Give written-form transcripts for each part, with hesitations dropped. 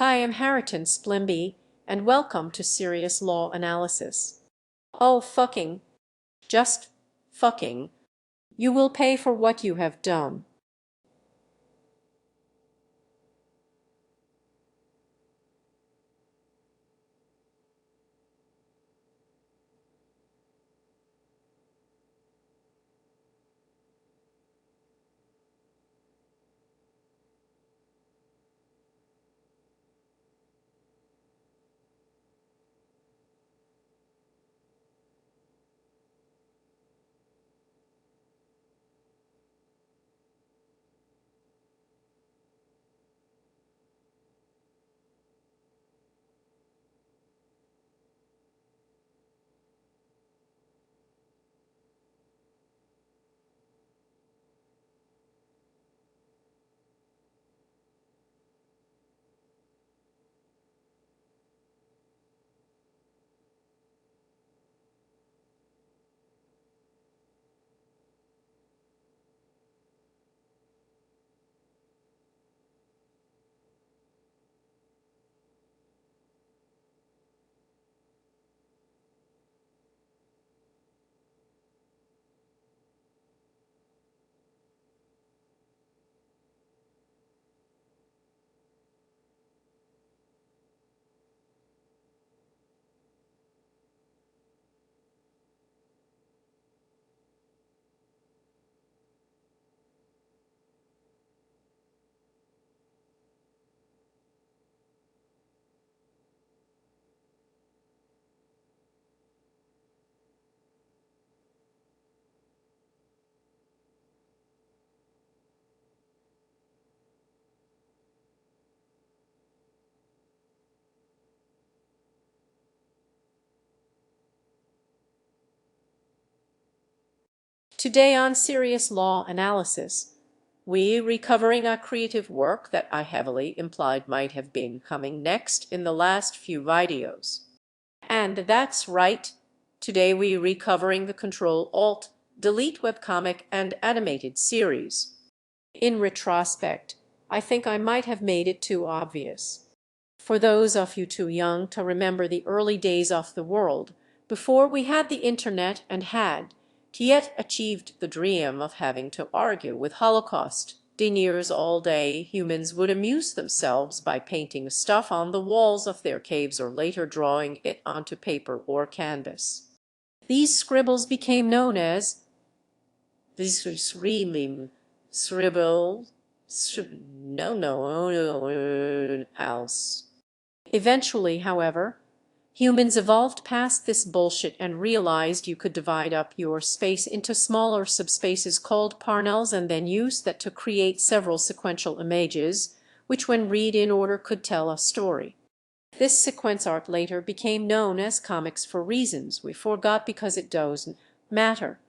Hi, I'm Hareton Splimby, and welcome to Serious Law Analysis. Oh, fucking, just fucking, you will pay for what you have done. Today on Serious Law Analysis, we recovering a creative work that I heavily implied might have been coming next in the last few videos. And that's right, today we recovering the Control-Alt-Delete webcomic and animated series. In retrospect, I think I might have made it too obvious. For those of you too young to remember the early days of the world, before we had the internet and had yet achieved the dream of having to argue with Holocaust deniers all day, humans would amuse themselves by painting stuff on the walls of their caves or later drawing it onto paper or canvas. These scribbles became known as scribble, house. Eventually, however, humans evolved past this bullshit and realized you could divide up your space into smaller subspaces called parnells and then use that to create several sequential images, which when read in order could tell a story. This sequence art later became known as comics for reasons we forgot because it doesn't matter.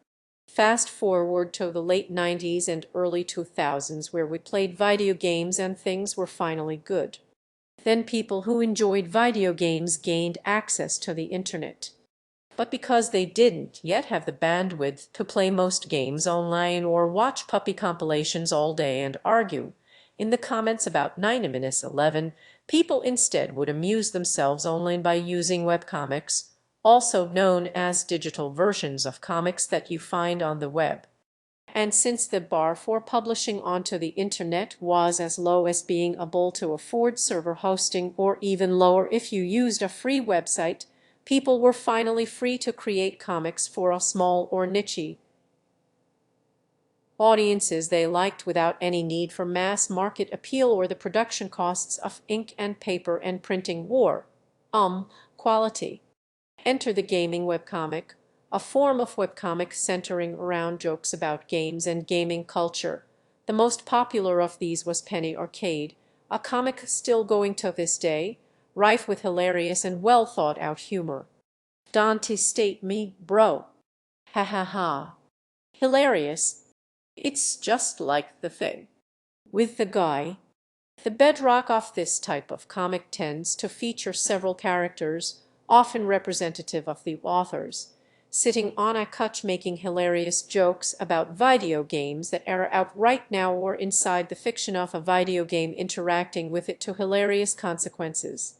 Fast forward to the late 90s and early 2000s where we played video games and things were finally good. Then people who enjoyed video games gained access to the internet. But because they didn't yet have the bandwidth to play most games online or watch puppy compilations all day and argue in the comments about 9-11, people instead would amuse themselves online by using webcomics, also known as digital versions of comics that you find on the web. And since the bar for publishing onto the internet was as low as being able to afford server hosting or even lower if you used a free website, people were finally free to create comics for a small or niche audiences they liked without any need for mass market appeal or the production costs of ink and paper and printing war. Quality. Enter the gaming webcomic, a form of webcomic centering around jokes about games and gaming culture. The most popular of these was Penny Arcade, a comic still going to this day, rife with hilarious and well thought out humor. Dante state me, bro. Ha ha ha. Hilarious. It's just like the thing. With the guy, the bedrock of this type of comic tends to feature several characters, often representative of the authors. sitting on a couch making hilarious jokes about video games that are out right now or inside the fiction of a video game interacting with it to hilarious consequences.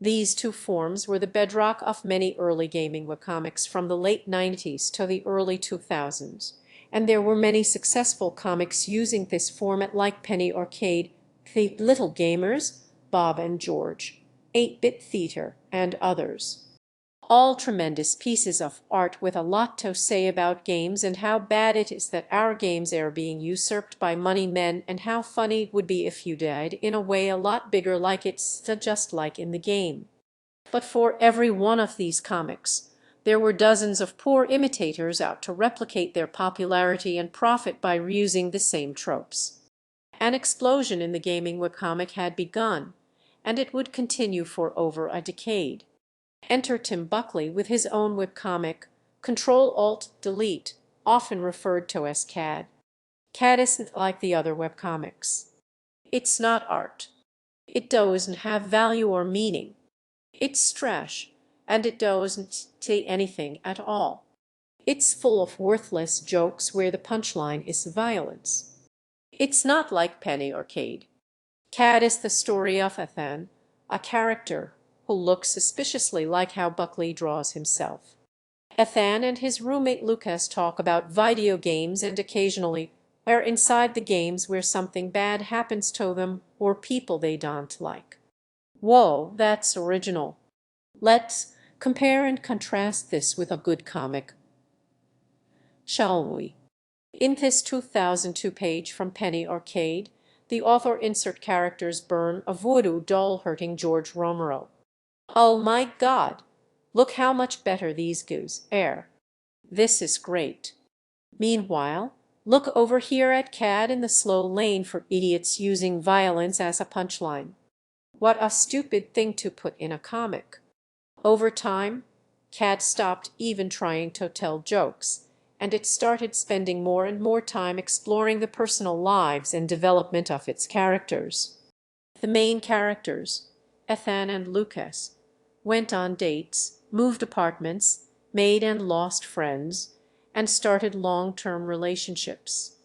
These two forms were the bedrock of many early gaming webcomics from the late 90s to the early 2000s, and there were many successful comics using this format like Penny Arcade, The Little Gamers, Bob and George, 8-Bit Theater, and others. All tremendous pieces of art with a lot to say about games and how bad it is that our games are being usurped by money men, and how funny it would be if you died in a way a lot bigger like it's just like in the game. But for every one of these comics, there were dozens of poor imitators out to replicate their popularity and profit by reusing the same tropes. An explosion in the gaming webcomic had begun, and it would continue for over a decade. Enter Tim Buckley with his own webcomic, CTRL+ALT+DEL, often referred to as CAD. CAD isn't like the other webcomics. It's not art. It doesn't have value or meaning. It's trash, and it doesn't say anything at all. It's full of worthless jokes where the punchline is violence. It's not like Penny Arcade. CAD is the story of Ethan, a character who looks suspiciously like how Buckley draws himself. Ethan and his roommate Lucas talk about video games and occasionally are inside the games where something bad happens to them or people they don't like. Whoa, that's original. Let's compare and contrast this with a good comic, shall we? In this 2002 page from Penny Arcade, the author insert characters burn a voodoo doll hurting George Romero. Oh my God! Look how much better these goes are. This is great. Meanwhile, look over here at CAD in the slow lane for idiots using violence as a punchline. What a stupid thing to put in a comic. Over time, CAD stopped even trying to tell jokes, and it started spending more and more time exploring the personal lives and development of its characters. The main characters, Ethan and Lucas, went on dates, moved apartments, made and lost friends, and started long-term relationships.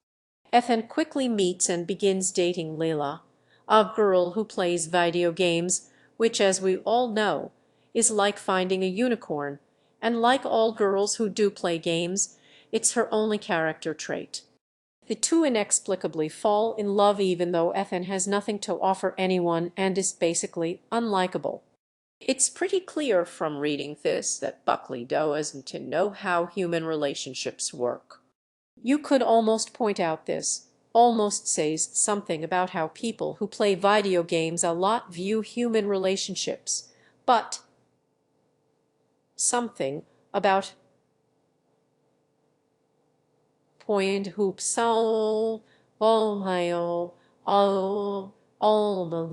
Ethan quickly meets and begins dating Leila, a girl who plays video games, which, as we all know, is like finding a unicorn, and like all girls who do play games, it's her only character trait. The two inexplicably fall in love even though Ethan has nothing to offer anyone and is basically unlikable. It's pretty clear from reading this that Buckley doesn't know how human relationships work. You could almost point out this almost says something about how people who play video games a lot view human relationships, but something about point hoop soul, oh my oh, all the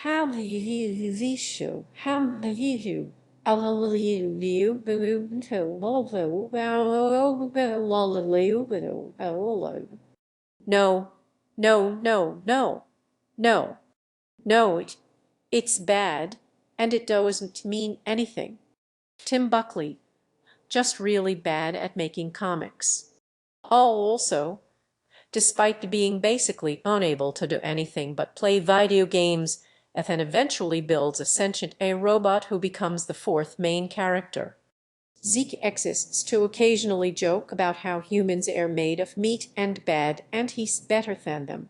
how many show how many you no, no, no, no, no, no, it's bad, and it doesn't mean anything. Tim Buckley, just really bad at making comics. Also, despite being basically unable to do anything but play video games, Ethan eventually builds a sentient robot who becomes the fourth main character. Zeke exists to occasionally joke about how humans are made of meat and bad, and he's better than them.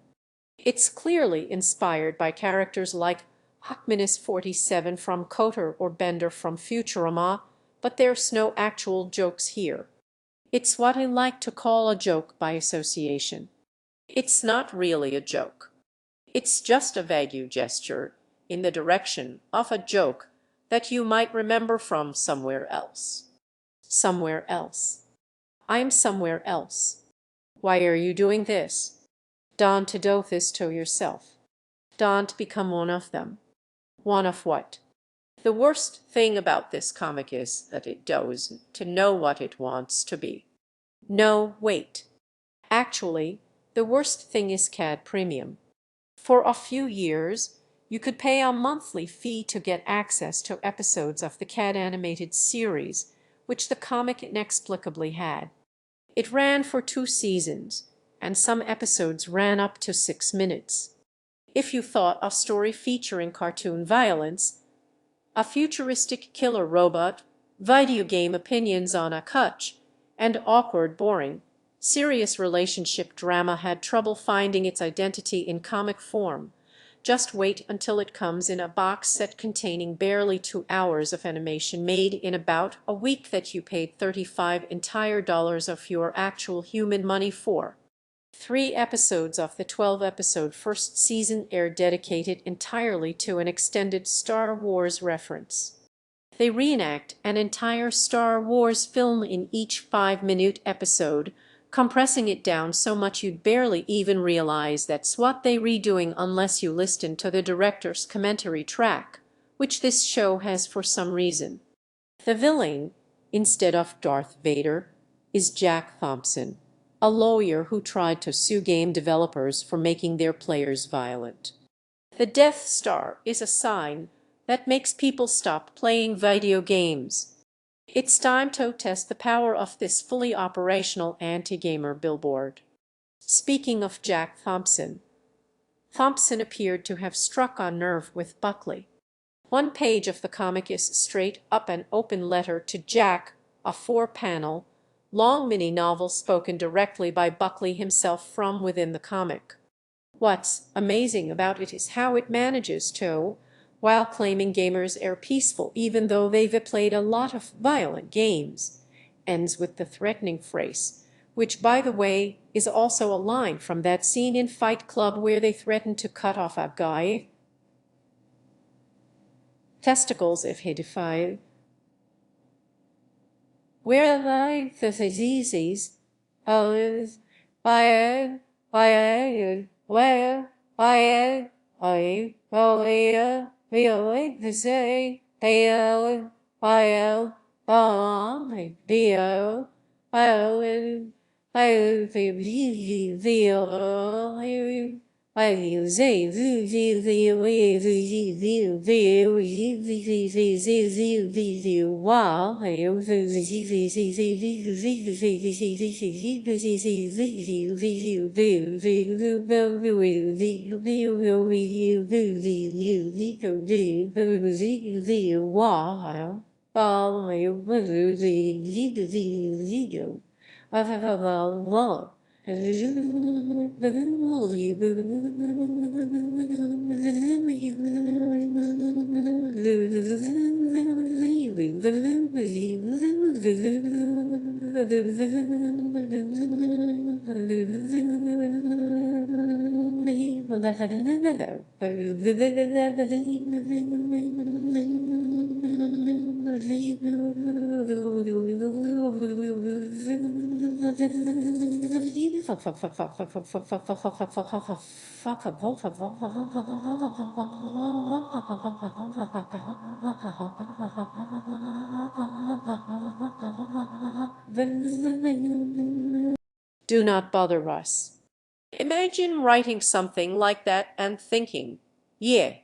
It's clearly inspired by characters like Hawkminus 47 from Kotor or Bender from Futurama, but there's no actual jokes here. It's what I like to call a joke by association. It's not really a joke. It's just a vague gesture in the direction of a joke that you might remember from somewhere else. Somewhere else. I'm somewhere else. Why are you doing this? Don't do this to yourself. Don't become one of them. One of what? The worst thing about this comic is that it doesn't know what it wants to be. No, wait. Actually, the worst thing is CAD Premium. For a few years, You could pay a monthly fee to get access to episodes of the CAD animated series, which the comic inexplicably had. It ran for 2 seasons, and some episodes ran up to 6 minutes. If you thought a story featuring cartoon violence, a futuristic killer robot, video game opinions on a couch, and awkward, boring, serious relationship drama had trouble finding its identity in comic form, just wait until it comes in a box set containing barely 2 hours of animation made in about a week that you paid $35 entire of your actual human money for. 3 episodes of the 12-episode first season aired dedicated entirely to an extended Star Wars reference. They reenact an entire Star Wars film in each 5-minute episode, compressing it down so much you'd barely even realize that's what they redoing unless you listen to the director's commentary track, which this show has for some reason. The villain, instead of Darth Vader, is Jack Thompson, a lawyer who tried to sue game developers for making their players violent. The Death Star is a sign that makes people stop playing video games. It's time to test the power of this fully operational anti-gamer billboard. Speaking of Jack Thompson, Thompson appeared to have struck a nerve with Buckley. One page of the comic is straight up an open letter to Jack, a 4-panel, long mini-novel spoken directly by Buckley himself from within the comic. What's amazing about it is how it manages to, while claiming gamers are peaceful even though they've played a lot of violent games, ends with the threatening phrase, which, by the way, is also a line from that scene in Fight Club where they threaten to cut off a guy testicles if he defied. Where like the diseases, where, we like to say, they do not bother us. Imagine writing something like that and thinking, yeah,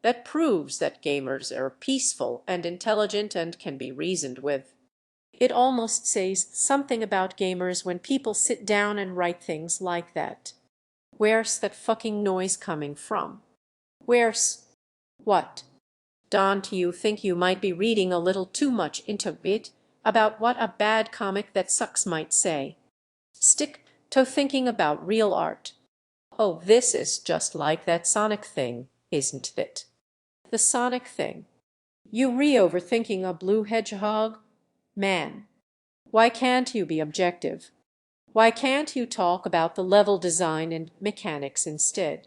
that proves that gamers are peaceful and intelligent and can be reasoned with. It almost says something about gamers when people sit down and write things like that. Where's that fucking noise coming from? Where's what? Don't you think you might be reading a little too much into it about what a bad comic that sucks might say? Stick to thinking about real art. Oh, this is just like that Sonic thing, isn't it? The Sonic thing. You overthinking a blue hedgehog? Man, why can't you be objective? Why can't you talk about the level design and mechanics instead?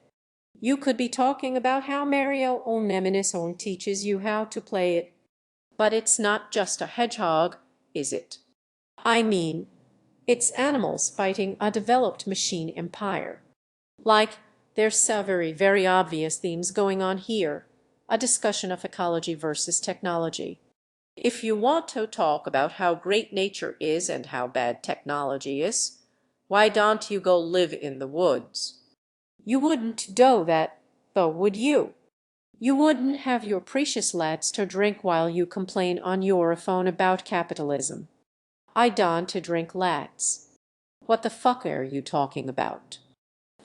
You could be talking about how Mario on teaches you how to play it. But it's not just a hedgehog, is it? I mean, it's animals fighting a developed machine empire. Like, there's some very obvious themes going on here, a discussion of ecology versus technology. If you want to talk about how great nature is and how bad technology is, why don't you go live in the woods? You wouldn't do that, though, would you? You wouldn't have your precious lads to drink while you complain on your phone about capitalism. I don to drink lads. What the fuck are you talking about?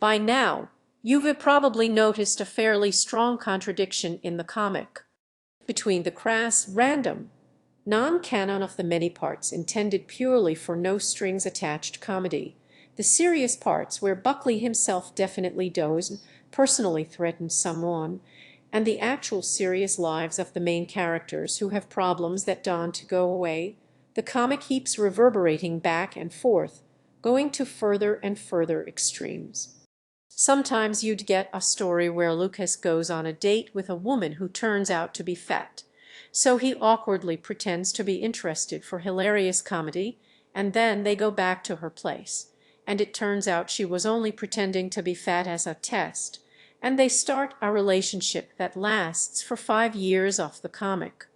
By now, you've probably noticed a fairly strong contradiction in the comic between the crass, random, non-canon of the many parts intended purely for no strings attached comedy, the serious parts where Buckley himself definitely does, personally threatens someone, and the actual serious lives of the main characters who have problems that don to go away. The comic keeps reverberating back and forth, going to further and further extremes. Sometimes you'd get a story where Lucas goes on a date with a woman who turns out to be fat, so he awkwardly pretends to be interested for hilarious comedy, and then they go back to her place, and it turns out she was only pretending to be fat as a test, and they start a relationship that lasts for 5 years off the comic.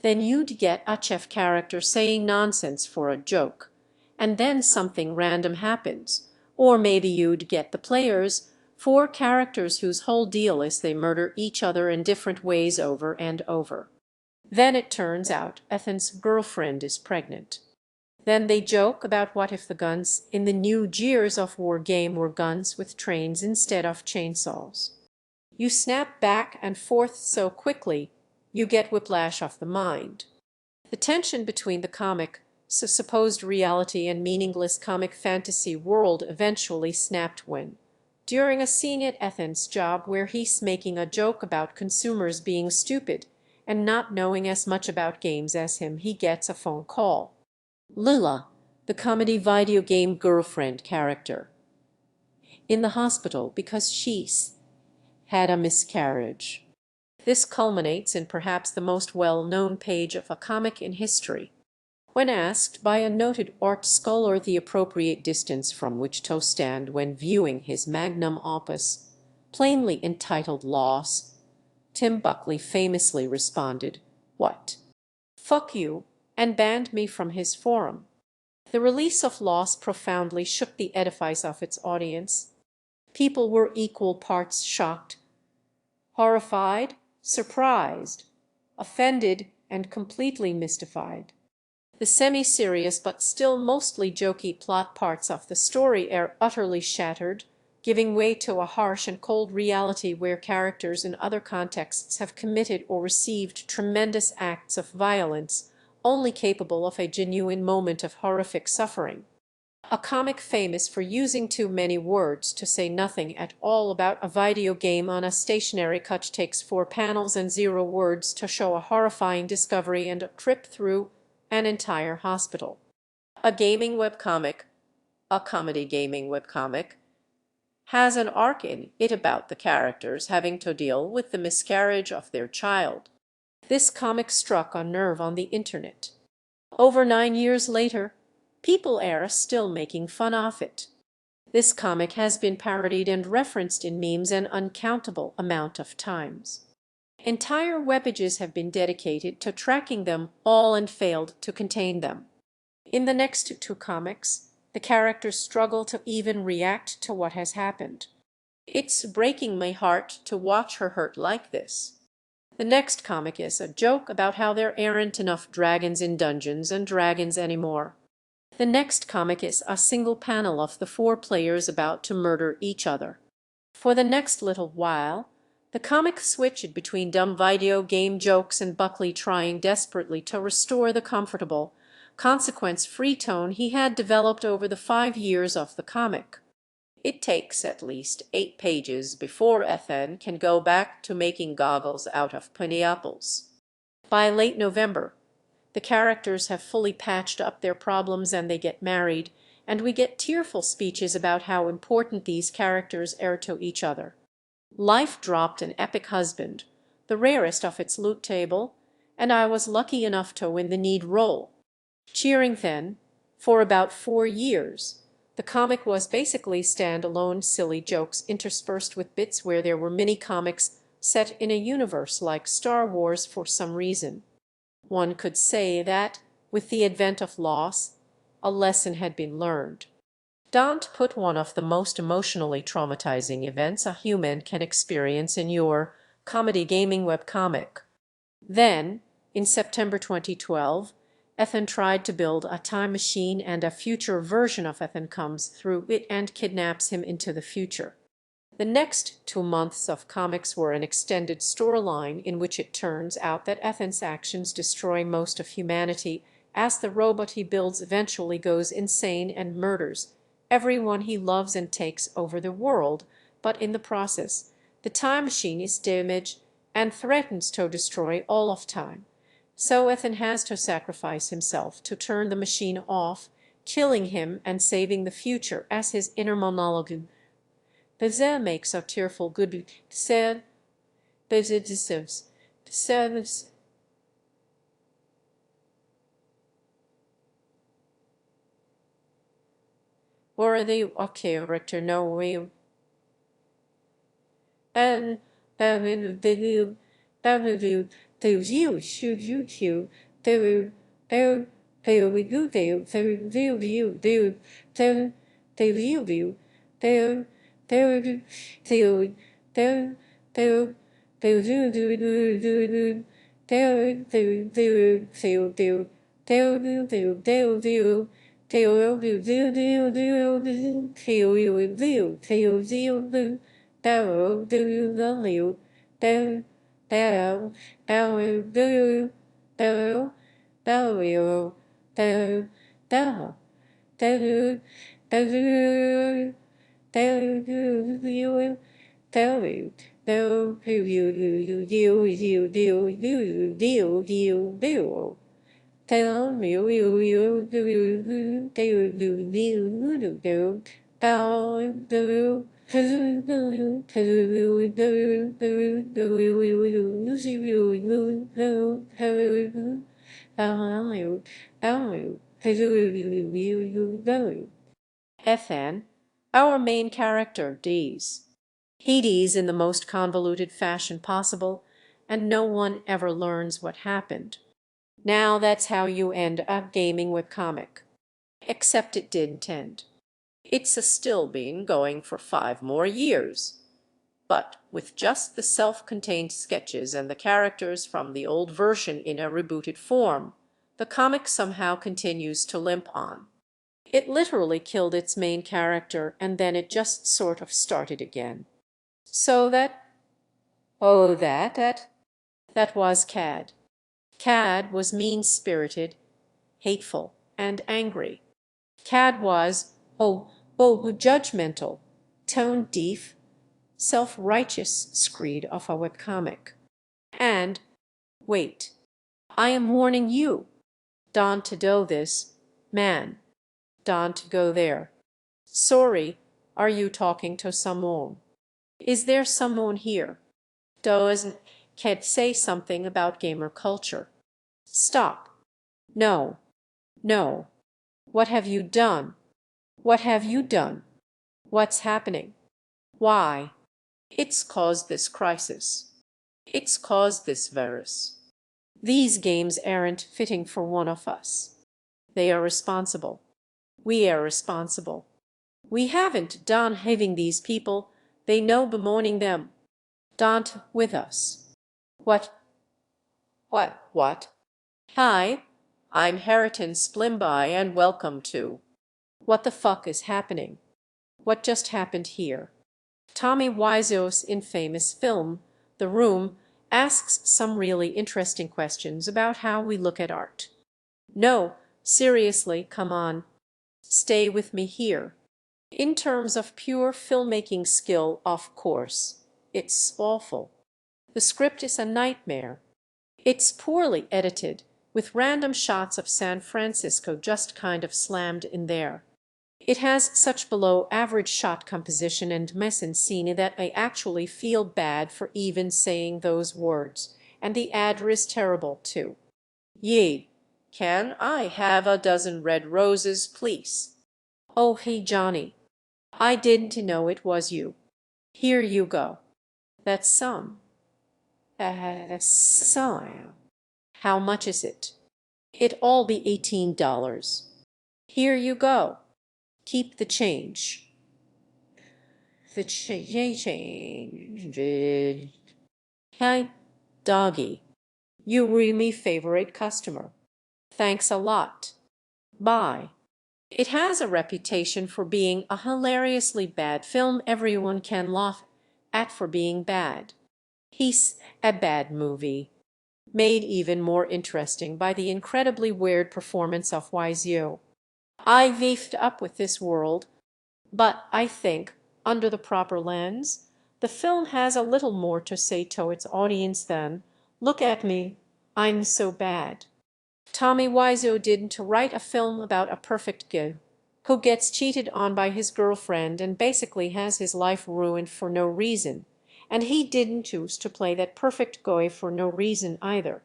Then you'd get a chef character saying nonsense for a joke, and then something random happens. Or maybe you'd get the players, 4 characters whose whole deal is they murder each other in different ways over and over. Then it turns out Ethan's girlfriend is pregnant. Then they joke about what if the guns in the new Gears of War game were guns with trains instead of chainsaws. You snap back and forth so quickly, you get whiplash of the mind. The tension between the comic, supposed reality and meaningless comic fantasy world eventually snapped when, during a scene at Ethan's job where he's making a joke about consumers being stupid and not knowing as much about games as him, he gets a phone call. Lila, the comedy video game girlfriend character, in the hospital because she's had a miscarriage. This culminates in perhaps the most well-known page of a comic in history. When asked by a noted art scholar the appropriate distance from which to stand when viewing his magnum opus, plainly entitled Loss, Tim Buckley famously responded, "What? Fuck you," and banned me from his forum. The release of Loss profoundly shook the edifice of its audience. People were equal parts shocked, horrified, surprised, offended, and completely mystified. The semi-serious but still mostly jokey plot parts of the story are utterly shattered, giving way to a harsh and cold reality where characters in other contexts have committed or received tremendous acts of violence, only capable of a genuine moment of horrific suffering. A comic famous for using too many words to say nothing at all about a video game on a stationary couch takes 4 panels and 0 words to show a horrifying discovery and a trip through an entire hospital. A gaming webcomic, a comedy gaming webcomic, has an arc in it about the characters having to deal with the miscarriage of their child. This comic struck a nerve on the internet. Over 9 years later, people are still making fun of it. This comic has been parodied and referenced in memes an uncountable amount of times. Entire web pages have been dedicated to tracking them all and failed to contain them. In the next 2 comics, the characters struggle to even react to what has happened. It's breaking my heart to watch her hurt like this. The next comic is a joke about how there aren't enough dragons in Dungeons and Dragons anymore. The next comic is a single panel of the 4 players about to murder each other. For the next little while, the comic switched between dumb video game jokes and Buckley trying desperately to restore the comfortable, consequence-free tone he had developed over the 5 years of the comic. It takes at least 8 pages before Ethan can go back to making goggles out of pineapples. By late November, the characters have fully patched up their problems and they get married, and we get tearful speeches about how important these characters are to each other. Life dropped an epic husband, the rarest of its loot table, and I was lucky enough to win the need role. Cheering then, for about 4 years, the comic was basically stand-alone silly jokes interspersed with bits where there were mini-comics set in a universe like Star Wars for some reason. One could say that, with the advent of Loss, a lesson had been learned. Don't put one of the most emotionally traumatizing events a human can experience in your comedy gaming webcomic. Then, in September 2012, Ethan tried to build a time machine and a future version of Ethan comes through it and kidnaps him into the future. The next 2 months of comics were an extended storyline in which it turns out that Ethan's actions destroy most of humanity as the robot he builds eventually goes insane and murders everyone he loves and takes over the world, but in the process, the time machine is damaged and threatens to destroy all of time. So Ethan has to sacrifice himself to turn the machine off, killing him and saving the future as his inner monologue. Bezir makes a tearful good said Bezir deserves the service. Or are they okay, Rector? No way. And Ethan, our main character, dies. He dies in the most convoluted fashion possible, and no one ever learns what happened. Now that's how you end a gaming webcomic. Except it didn't end. It's still been going for 5 more years. But with just the self-contained sketches and the characters from the old version in a rebooted form, the comic somehow continues to limp on. It literally killed its main character, and then it just sort of started again. So that was Cad. Cad was mean-spirited, hateful, and angry. Cad was, judgmental, tone-deaf, self-righteous screed of a webcomic. And, wait, I am warning you, don't do this, man. Don't go there. Sorry, are you talking to someone? Is there someone here? Doesn't Cad say something about gamer culture? Stop. No. No. What have you done? What have you done? What's happening? Why? It's caused this crisis. It's caused this virus. These games aren't fitting for one of us. They are responsible. We are responsible. We haven't done having these people. They know bemoaning them. Don't with us. What? What? Hi, I'm Hareton Splimby and welcome to What the fuck is happening? What just happened here? Tommy Wiseau's infamous film, The Room, asks some really interesting questions about how we look at art. No, seriously, come on. Stay with me here. In terms of pure filmmaking skill, of course, it's awful. The script is a nightmare. It's poorly edited, with random shots of San Francisco just kind of slammed in there. It has such below-average shot composition and mise-en-scene that I actually feel bad for even saying those words, and the ad is terrible, too. Yee, can I have a dozen red roses, please? Oh, hey, Johnny. I didn't know it was you. Here you go. That's some. Some. How much is it? It'll all be $18. Here you go. Keep the change. The change. Hi, doggy. You really favorite customer. Thanks a lot. Bye. It has a reputation for being a hilariously bad film everyone can laugh at for being bad. He's a bad movie, made even more interesting by the incredibly weird performance of Wiseau. I beefed up with this world, but I think, under the proper lens, the film has a little more to say to its audience than, look at me, I'm so bad. Tommy Wiseau didn't write a film about a perfect guy who gets cheated on by his girlfriend and basically has his life ruined for no reason. And he didn't choose to play that perfect guy for no reason either.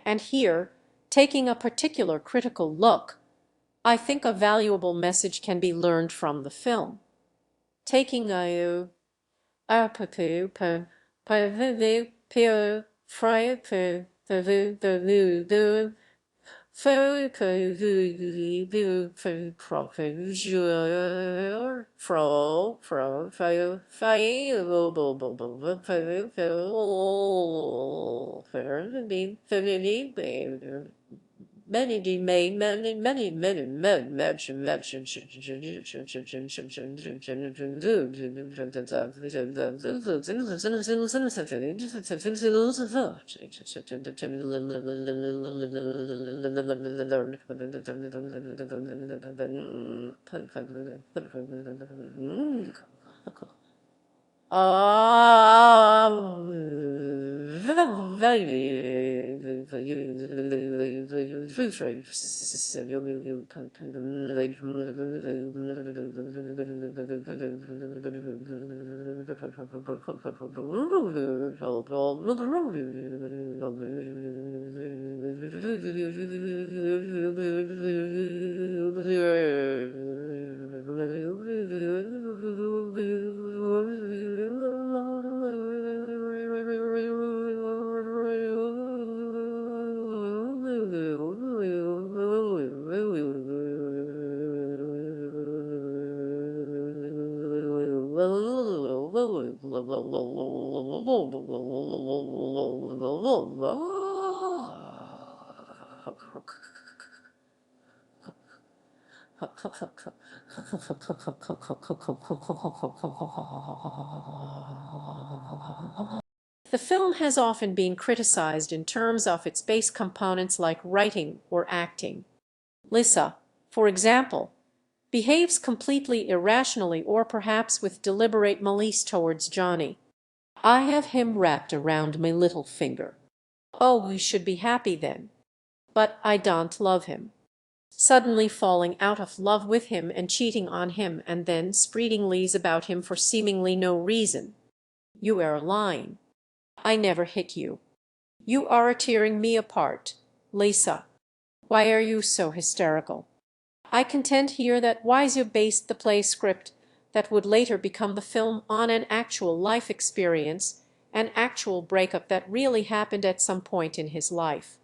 And here, taking a particular critical look, I think a valuable message can be learned from the film. Taking a poo poo fry the fro The film has often been criticized in terms of its base components like writing or acting. Lisa, for example, behaves completely irrationally or perhaps with deliberate malice towards Johnny. I have him wrapped around my little finger. Oh, we should be happy then. But I don't love him. Suddenly falling out of love with him and cheating on him and then spreading lies about him for seemingly no reason. You are lying. I never hit you. You are tearing me apart. Lisa, why are you so hysterical? I contend here that Wiseau based the play script that would later become the film on an actual life experience, an actual breakup that really happened at some point in his life.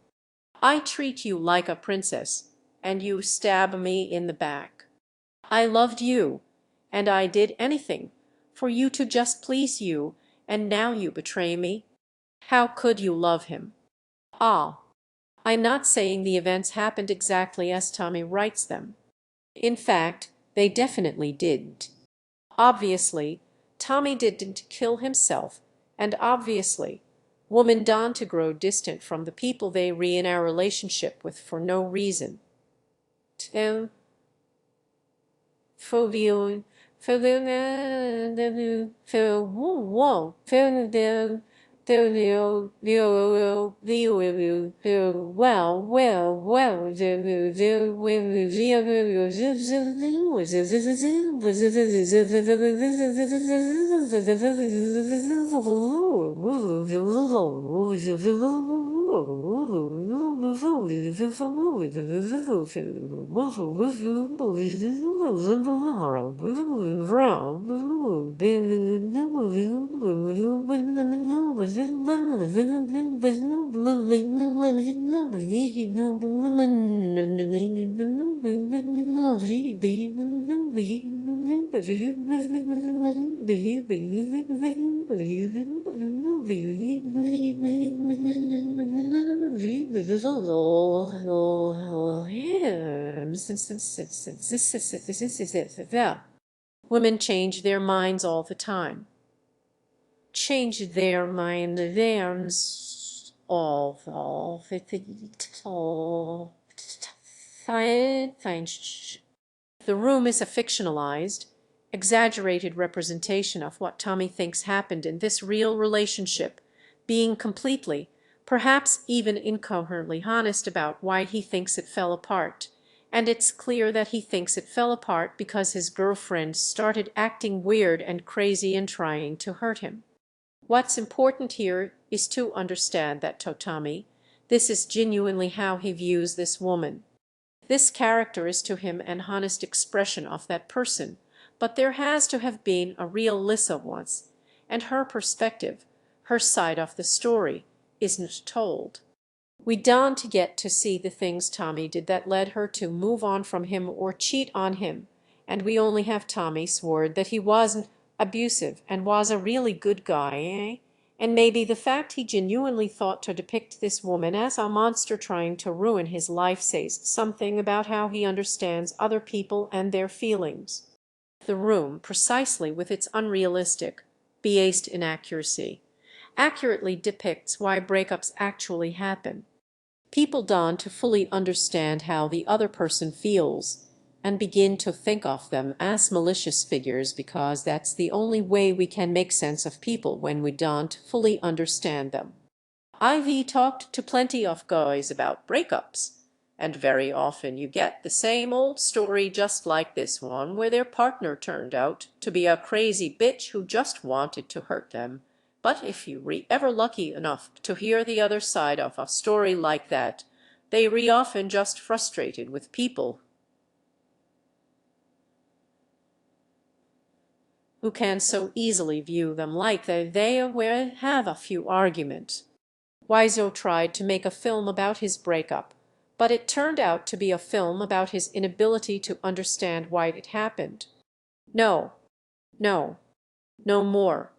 I treat you like a princess, and you stab me in the back. I loved you, and I did anything for you to just please you, and now you betray me. How could you love him? Ah, I'm not saying the events happened exactly as Tommy writes them. In fact, they definitely didn't. Obviously, Tommy didn't kill himself, and obviously, women don't to grow distant from the people they re in our relationship with for no reason. Tim, phobia, Women change their minds all the time. Change their mind, theirs all the The room is a fictionalized, exaggerated representation of what Tommy thinks happened in this real relationship, being completely, perhaps even incoherently honest about why he thinks it fell apart. And it's clear that he thinks it fell apart because his girlfriend started acting weird and crazy and trying to hurt him. What's important here is to understand that to Tommy, this is genuinely how he views this woman. This character is to him an honest expression of that person, but there has to have been a real Lisa once, and her perspective, her side of the story, isn't told. We don't get to see the things Tommy did that led her to move on from him or cheat on him, and we only have Tommy's word that he wasn't abusive and was a really good guy, eh? And maybe the fact he genuinely thought to depict this woman as a monster trying to ruin his life says something about how he understands other people and their feelings. The Room, precisely with its unrealistic, biased inaccuracy, accurately depicts why breakups actually happen. People dawn to fully understand how the other person feels and begin to think of them as malicious figures because that's the only way we can make sense of people when we don't fully understand them. I've talked to plenty of guys about breakups, and very often you get the same old story just like this one where their partner turned out to be a crazy bitch who just wanted to hurt them. But if you ever lucky enough to hear the other side of a story like that, they often just frustrated with people who can so easily view them like they have a few arguments. Wiseau tried to make a film about his breakup, but it turned out to be a film about his inability to understand why it happened. No, no, no more.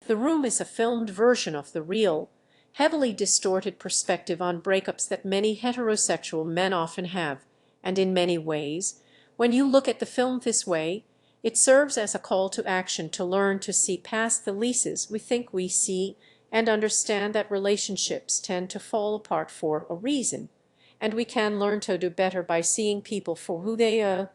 The Room is a filmed version of the real, heavily distorted perspective on breakups that many heterosexual men often have, and in many ways, when you look at the film this way, it serves as a call to action to learn to see past the leases we think we see and understand that relationships tend to fall apart for a reason, and we can learn to do better by seeing people for who they are.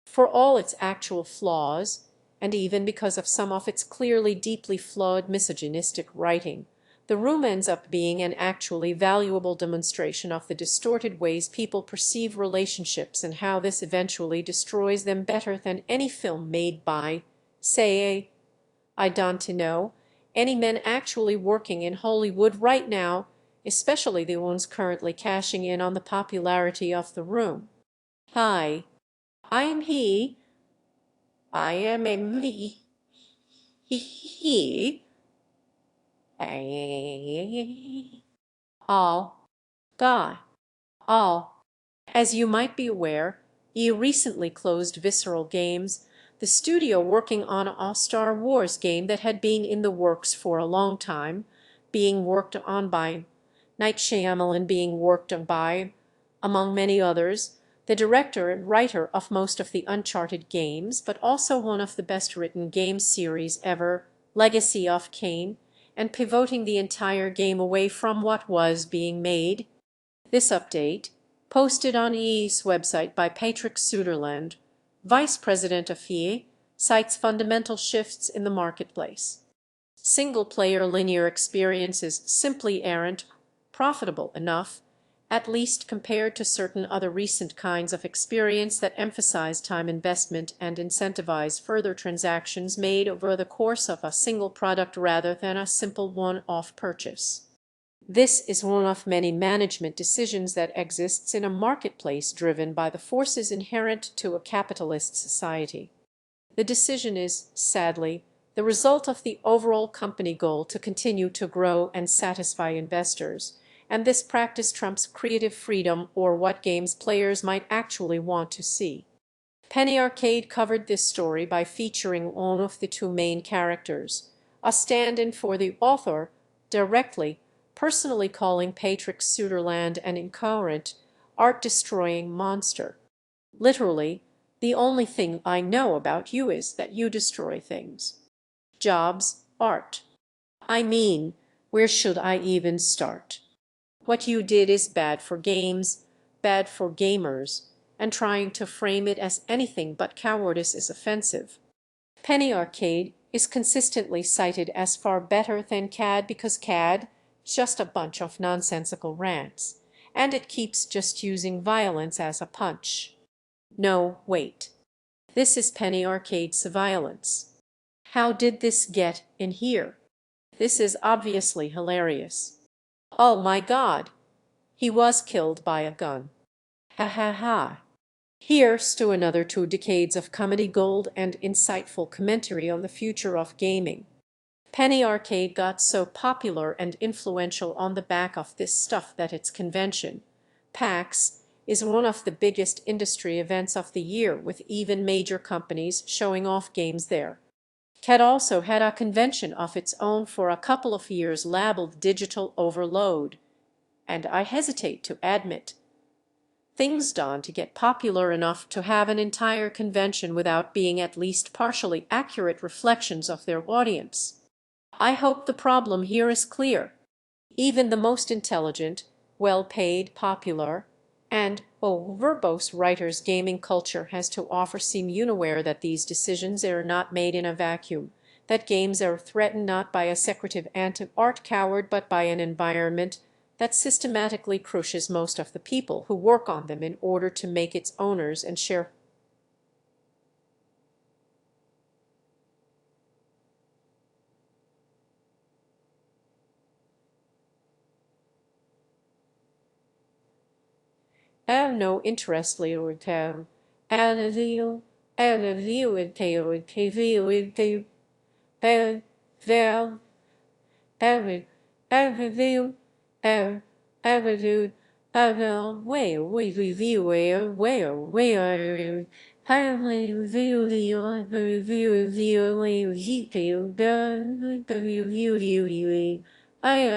For all its actual flaws, and even because of some of its clearly deeply flawed misogynistic writing, The Room ends up being an actually valuable demonstration of the distorted ways people perceive relationships and how this eventually destroys them better than any film made by, say, I don't know, any men actually working in Hollywood right now, especially the ones currently cashing in on the popularity of The Room. Hi. I am he. I am a me. He. A. All. Guy. All. As you might be aware, he recently closed Visceral Games, the studio working on a Star Wars game that had been in the works for a long time, being worked on by Night Shyamalan, being worked on by, among many others, the director and writer of most of the Uncharted games, but also one of the best-written game series ever, Legacy of Kain, and pivoting the entire game away from what was being made. This update, posted on EA's website by Patrick Suderland, vice president of EA, cites fundamental shifts in the marketplace. Single-player linear experiences simply aren't profitable enough, at least compared to certain other recent kinds of experience that emphasize time investment and incentivize further transactions made over the course of a single product rather than a simple one-off purchase. This is one of many management decisions that exists in a marketplace driven by the forces inherent to a capitalist society. The decision is, sadly, the result of the overall company goal to continue to grow and satisfy investors, and this practice trumps creative freedom or what games players might actually want to see. Penny Arcade covered this story by featuring one of the two main characters, a stand-in for the author, directly, personally calling Patrick Suderland an incoherent, art-destroying monster. Literally, the only thing I know about you is that you destroy things. Jobs, art. I mean, where should I even start? What you did is bad for games, bad for gamers, and trying to frame it as anything but cowardice is offensive. Penny Arcade is consistently cited as far better than CAD because CAD is just a bunch of nonsensical rants, and it keeps just using violence as a punch. No, wait. This is Penny Arcade's violence. How did this get in here? This is obviously hilarious. Oh my God! He was killed by a gun. Ha ha ha. Here's to another 2 decades of comedy gold and insightful commentary on the future of gaming. Penny Arcade got so popular and influential on the back of this stuff that its convention, PAX, is one of the biggest industry events of the year, with even major companies showing off games there. CAD also had a convention of its own for a couple of years labeled Digital Overload, and I hesitate to admit, things done to get popular enough to have an entire convention without being at least partially accurate reflections of their audience. I hope the problem here is clear. Even the most intelligent, well-paid, popular, and verbose writers gaming culture has to offer seem unaware that these decisions are not made in a vacuum, that games are threatened not by a secretive anti-art coward but by an environment that systematically crushes most of the people who work on them in order to make its owners and share. I have no interest in town. And the view in town, TV with the bell, every view, every where we review where how we review the review the review I review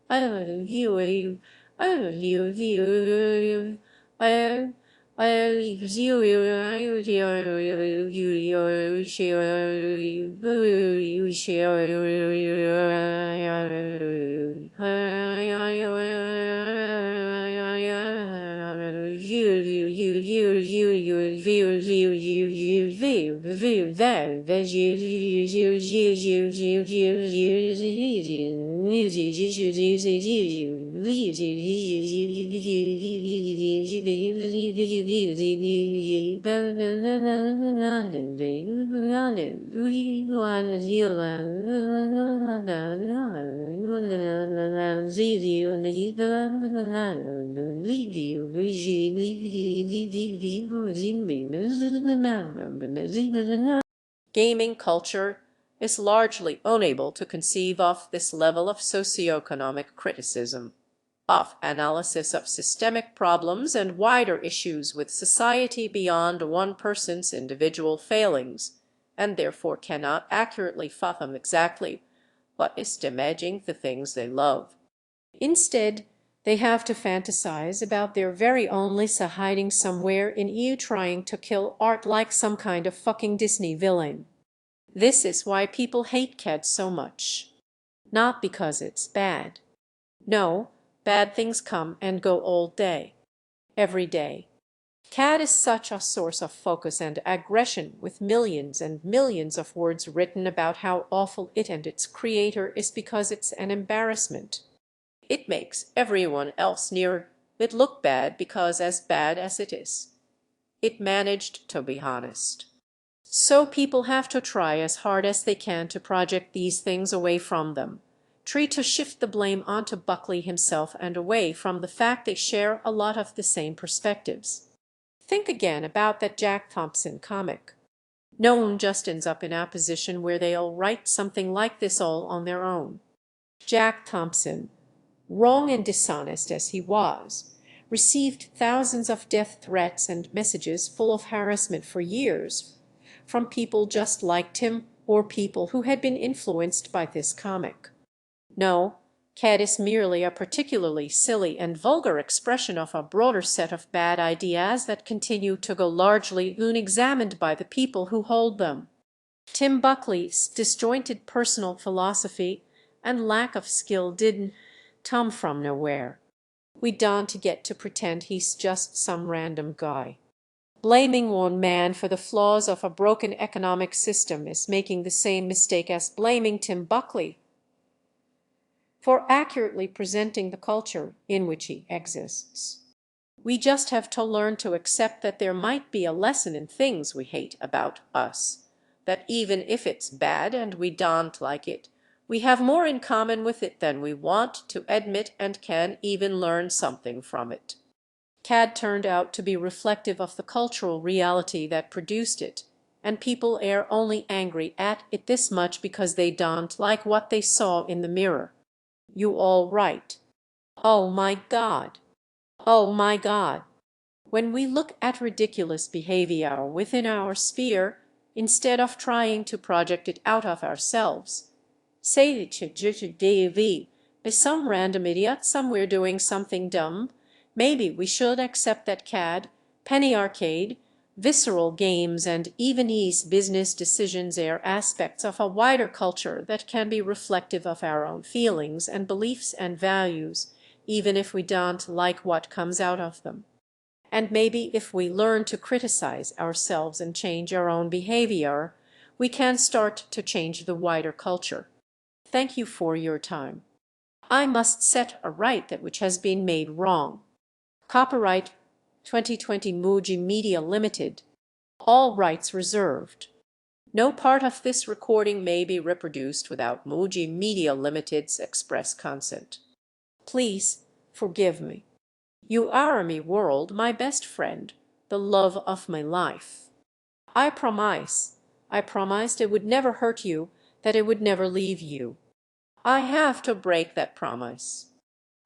I review I review Gaming culture is largely unable to conceive of this level of socioeconomic criticism, of analysis of systemic problems and wider issues with society beyond one person's individual failings, and therefore cannot accurately fathom exactly what is damaging the things they love. Instead, they have to fantasize about their very own Lisa hiding somewhere in you trying to kill art like some kind of fucking Disney villain. This is why people hate CAD so much. Not because it's bad. No, bad things come and go all day. Every day. CAD is such a source of focus and aggression, with millions and millions of words written about how awful it and its creator is because it's an embarrassment. It makes everyone else near it look bad because as bad as it is, it managed to be honest. So people have to try as hard as they can to project these things away from them. Try to shift the blame onto Buckley himself and away from the fact they share a lot of the same perspectives. Think again about that Jack Thompson comic. No one just ends up in a position where they'll write something like this all on their own. Jack Thompson, wrong and dishonest as he was, received thousands of death threats and messages full of harassment for years from people just like him or people who had been influenced by this comic. No, CAD is merely a particularly silly and vulgar expression of a broader set of bad ideas that continue to go largely unexamined by the people who hold them. Tim Buckley's disjointed personal philosophy and lack of skill didn't come from nowhere. We don't get to pretend he's just some random guy. Blaming one man for the flaws of a broken economic system is making the same mistake as blaming Tim Buckley for accurately presenting the culture in which he exists. We just have to learn to accept that there might be a lesson in things we hate about us, that even if it's bad and we don't like it, we have more in common with it than we want to admit and can even learn something from it. CAD turned out to be reflective of the cultural reality that produced it, and people are only angry at it this much because they don't like what they saw in the mirror. You all right. Oh my God. Oh my God. When we look at ridiculous behavior within our sphere, instead of trying to project it out of ourselves, say be some random idiot somewhere doing something dumb, maybe we should accept that CAD, penny arcade, visceral games, and even ease business decisions are aspects of a wider culture that can be reflective of our own feelings and beliefs and values, even if we don't like what comes out of them. And maybe if we learn to criticize ourselves and change our own behavior, we can start to change the wider culture. Thank you for your time. I must set right that which has been made wrong. Copyright 2020 Muji Media Limited. All rights reserved. No part of this recording may be reproduced without Muji Media Limited's express consent. Please forgive me. You are me world, my best friend, the love of my life. I promised it would never hurt you, that it would never leave you. I have to break that promise.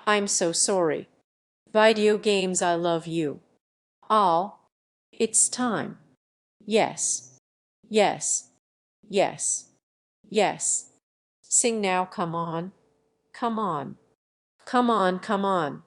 I'm so sorry. Video games, I love you. All. It's time. Yes. Yes. Yes. Yes. Sing now, come on. Come on. Come on, come on.